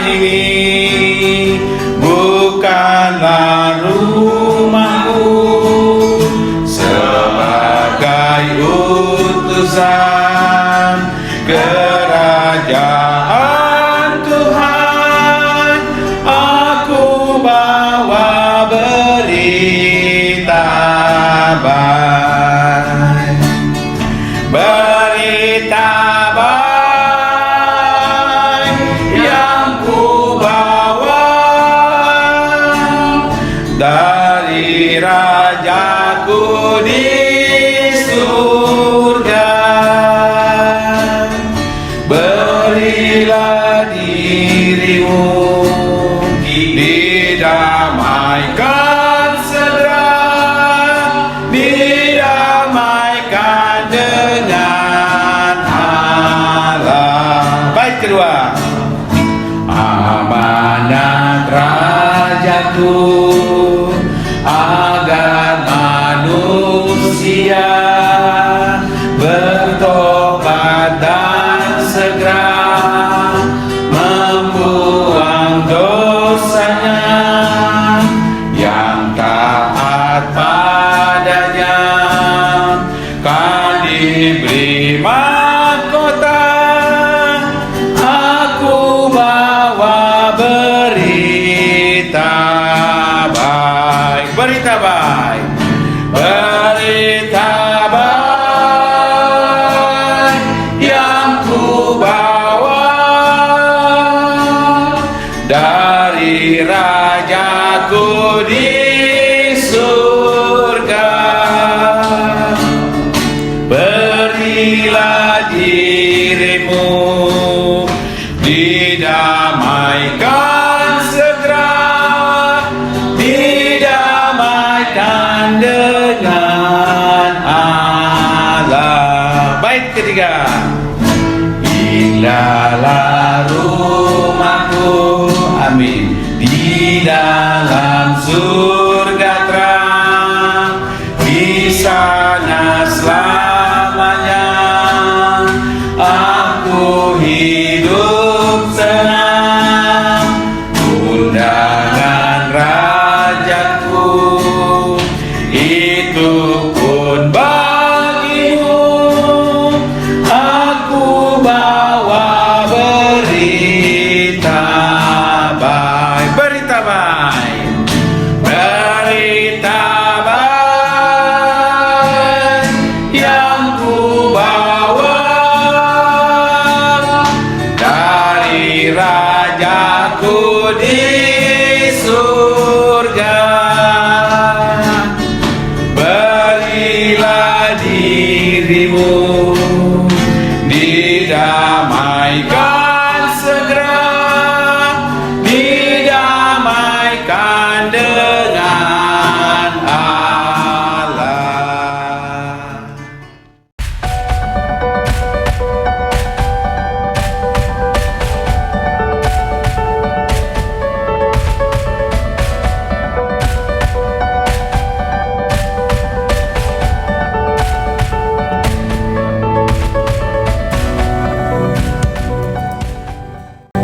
ini bukanlah rumahku. Sebagai utusan kerajaan Tuhan, aku bawa berita baik. Berita baik yang ku bawa dari Rajaku di surga. Berilah dirimu, didamaikan segera, didamaikan dengan Allah. Baik, kedua, amanat Rajaku agar manusia bertobat dan segera membuang dosanya, yang taat padanya kan diberi mahkota. Aku bawa berita baik, berita baik, berita baik yang ku bawa berilah dirimu, didamaikan segera, didamaikan dengan Allah. Bait ketiga. Indahlah rumahku, amin, di dalam surga terang, di sana selamanya aku hidup senang. Undangan rajaku itu pun bagimu, aku bawa berita baik, berita baik, berita baik yang ku bawa dari rajaku di surga. Berilah dirimu,